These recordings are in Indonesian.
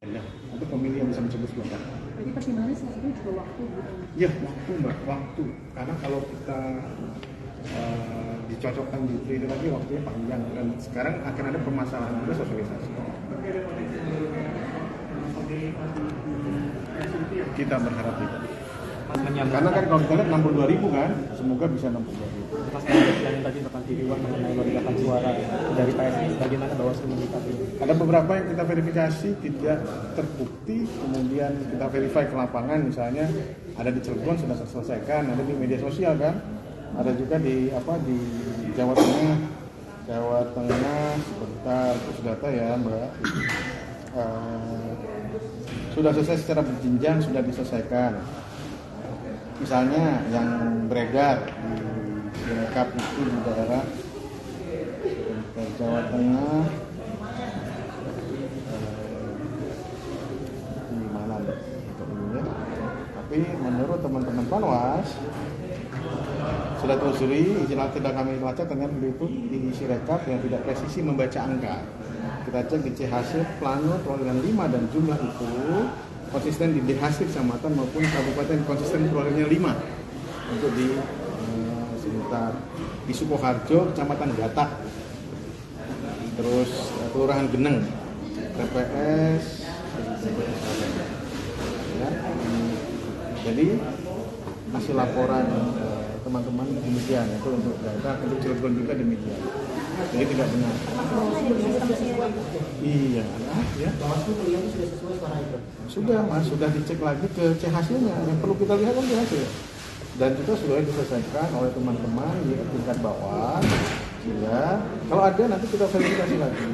Ya, untuk pemilih yang bisa mencoblos dua kali. Jadi pertimbangannya salah satunya juga waktu gitu. Ya, waktu mbak, waktu. Karena kalau kita dicocokkan di itu lagi waktunya panjang dan sekarang akan ada permasalahan juga sosialisasi. Kita berharap itu. Karena kan kalau kita lihat 62.000 kan, semoga bisa 62.000. Mas yang tadi tentang Tiriwan mengenai lonjakan suara dari PSI, bagaimana Bawaslu menyikapi? Ada beberapa yang kita verifikasi tidak terbukti, kemudian kita verify ke lapangan, misalnya ada di Cilegon sudah terselesaikan, ada di media sosial kan, ada juga di Jawa Tengah sebentar terus data ya Mbak, sudah selesai secara berjenjang, sudah diselesaikan. Misalnya yang beredar di Sirekap itu di daerah Jawa Tengah, di mana ya? Tapi menurut teman-teman Panwas sudah telusuri, izin tidak kami lacak ternyata itu di Sirekap yang tidak presisi membaca angka. Kita cek di C hasil plano perolehan 5 dan jumlah itu konsisten di D hasil kecamatan maupun kabupaten konsisten perolehannya 5 untuk di sebentar di Sukoharjo kecamatan Gatak, terus kelurahan Geneng, TPS ya. Jadi hasil laporan teman-teman demikian, itu untuk data, untuk Cilegon juga demikian. Jadi tidak benar. Iya, ya. Bawaslu melihatnya sudah sesuai suara itu. Sudah mas, sudah dicek lagi ke C hasilnya. Yang perlu kita lihat kan C hasil. Dan juga sudah diselesaikan oleh teman-teman di tingkat bawah. Ya, kalau ada nanti kita verifikasi lagi.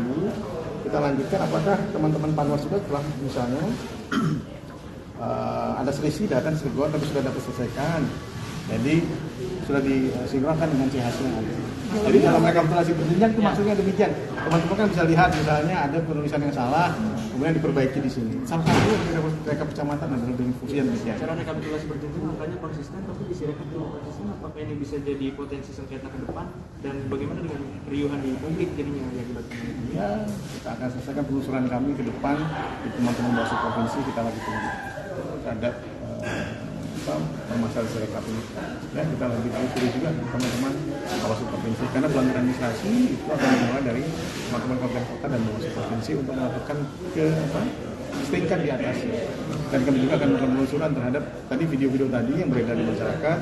Kita lanjutkan apakah teman-teman Panwas juga telah misalnya ada selisih data di Cilegon tapi sudah dapat selesaikan. Jadi sudah disinkronkan dengan C hasil yang ada. Jadi dalam rekapitulasi berjenjang itu maksudnya demikian. Teman-teman kan bisa lihat misalnya ada penulisan yang salah, kemudian diperbaiki di sini. Salah satu rekap kecamatan adalah dengan fungsi yang demikian. Cara rekapitulasi berjenjang angkanya konsisten, tapi di Sirekap tidak konsisten. Apakah ini bisa jadi potensi sengketa ke depan? Dan bagaimana dengan riuhan di publik jadinya yang akibatnya? Ya, kita akan selesaikan penelusuran kami ke depan di teman-teman Bawaslu provinsi, kita lagi tunggu terhadap permasalahan Sirekap ini. Ya, kita lagi telusuri juga teman-teman Bawaslu provinsi karena pelanggaran administrasi itu akan dimulai dari teman-teman kabupaten kota dan Bawaslu provinsi untuk melakukan ke setingkat di atas. Dan kami juga akan melakukan penelusuran terhadap tadi video-video tadi yang beredar di masyarakat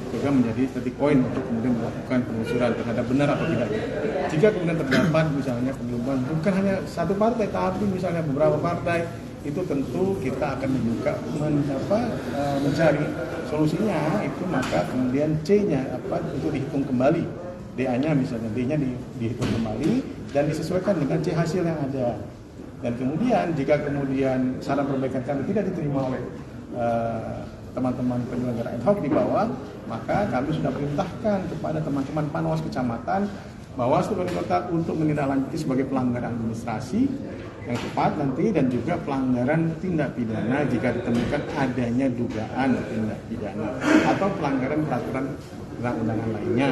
juga menjadi titik poin untuk kemudian melakukan penelusuran terhadap benar atau tidak. Jika kemudian terdapat misalnya pengumuman bukan hanya satu partai tapi misalnya beberapa partai, itu tentu kita akan membuka mencari solusinya itu, maka kemudian C-nya untuk dihitung kembali, DA-nya misalnya D-nya dihitung kembali dan disesuaikan dengan C hasil yang ada. Dan kemudian jika kemudian saran perbaikan kami tidak diterima oleh teman-teman penyelenggara ad hoc di bawah, maka kami sudah perintahkan kepada teman-teman Panwas kecamatan Bawaslu Kabupaten Kota untuk menindaklanjuti sebagai pelanggaran administrasi yang tepat nanti dan juga pelanggaran tindak pidana jika ditemukan adanya dugaan tindak pidana atau pelanggaran peraturan perundang-undangan lainnya.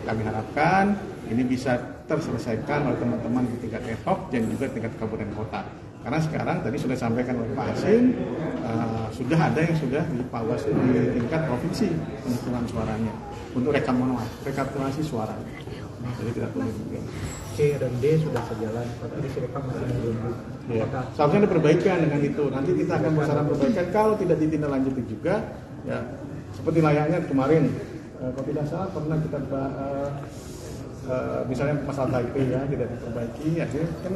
Kami harapkan ini bisa terselesaikan oleh teman-teman di tingkat ad hoc dan juga tingkat kabupaten kota. Karena sekarang tadi sudah disampaikan oleh Pak Hasim, sudah ada yang sudah di Bawaslu di tingkat provinsi penghitungan suaranya untuk rekapitulasi suara. Jadi tidak perlu juga. C dan D sudah sejalan, tapi di Sirekap masih menunggu. Ya. Seharusnya ada perbaikan dengan itu. Nanti kita akan besaran perbaikan. Kalau tidak ditindaklanjuti juga, ya seperti layaknya kemarin, kalau tidak salah pernah kita misalnya masalah Taipei ya tidak diperbaiki, akhirnya kan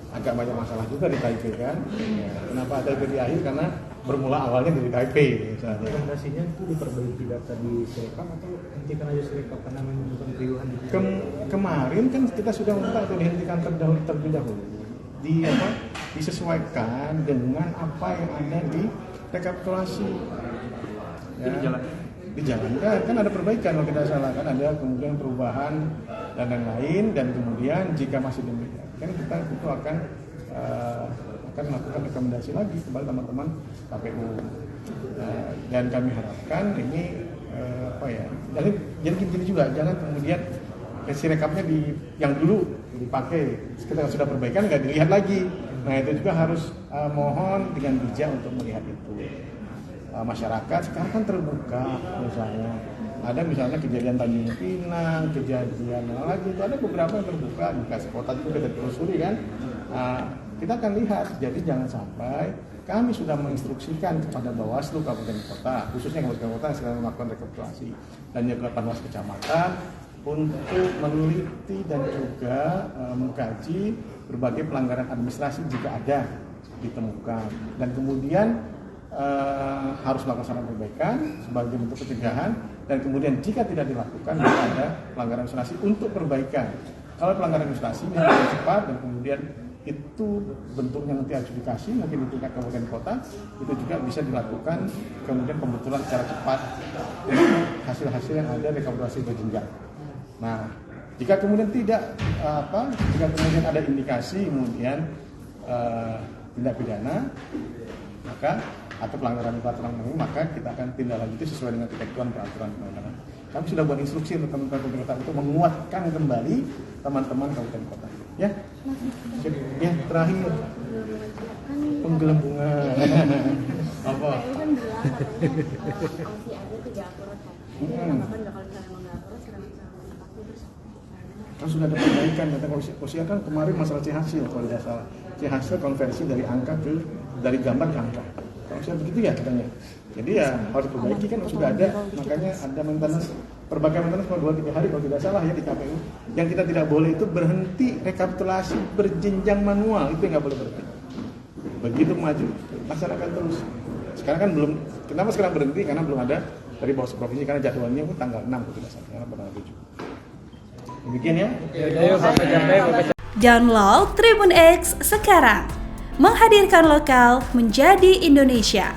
agak banyak masalah juga di Taipei kan. Ya, kenapa Taipei di akhir? Karena bermula awalnya dari Taipei misalnya. Rekomendasinya itu diperbaiki data di Sirekap atau hentikan aja Sirekap karena menimbulkan keriuhan di Kemarin kan kita sudah minta untuk dihentikan terlebih dahulu. Disesuaikan dengan apa yang ada di rekapitulasi. Ya, dijalankan kan ada perbaikan kalau tidak salah, kan ada kemudian perubahan dan lain-lain, dan kemudian jika masih demikian kan kita itu akan melakukan rekomendasi lagi kepada teman-teman KPU, dan kami harapkan ini jadi gini juga, jangan kemudian Sirekapnya yang dulu dipakai, ketika sudah perbaikan nggak dilihat lagi. Nah itu juga harus mohon dengan bijak untuk melihat itu. Masyarakat sekarang kan terbuka, misalnya ada kejadian Tanjung Pinang, kejadian lagi itu ada beberapa yang terbuka di Bekasi Kota itu kita telusuri kan. Kita akan lihat, jadi jangan sampai kami sudah menginstruksikan kepada Bawaslu Kabupaten Kota, khususnya Kabupaten Kota yang sedang melakukan rekapitulasi dan juga Panwas Kecamatan untuk meneliti dan juga mengkaji berbagai pelanggaran administrasi jika ada ditemukan, dan kemudian harus melakukan perbaikan sebagai bentuk pencegahan, dan kemudian jika tidak dilakukan maka ada pelanggaran administrasi untuk perbaikan. Kalau pelanggaran administrasi yang cepat dan kemudian itu bentuknya nanti adjudikasi mungkin di tingkat kabupaten kota, itu juga bisa dilakukan kemudian pembetulan secara cepat dengan hasil-hasil yang ada rekapitulasi berjenjang. Nah, jika kemudian jika kemudian ada indikasi kemudian tindak pidana atau pelanggaran peraturan umum, maka kita akan tindak lanjuti sesuai dengan ketentuan peraturan perundangan. Kami sudah buat instruksi untuk teman-teman kabupaten kota untuk menguatkan kembali teman-teman kabupaten kota. Ya, terakhir penggelembungan. Apa? Itu kan bilang katanya masih ada 3 akurat kan. Jadi tanggapan kalau misalnya emang nggak akurat sekarang bisa menempati terus. Kan sudah ada perbaikan, kata Polisi kan kemarin masalah C hasil kalau tidak salah. C hasil konversi dari gambar ke angka. Kalau saya begitu ya katanya. Jadi ya harus diperbaiki kan sudah ada, makanya ada maintenance, perbaikan maintenance cuma 2-3 hari kalau tidak salah ya di KPU. Yang kita tidak boleh itu berhenti rekapitulasi berjenjang manual, itu yang nggak boleh berhenti. Begitu maju, masyarakat terus. Sekarang kan belum, kenapa sekarang berhenti? Karena belum ada dari Bawaslu Provinsi, karena jadwalnya pun tanggal 6 kalau tidak salah, karena tanggal 7. Demikian ya. Download Tribun X sekarang. Menghadirkan lokal menjadi Indonesia.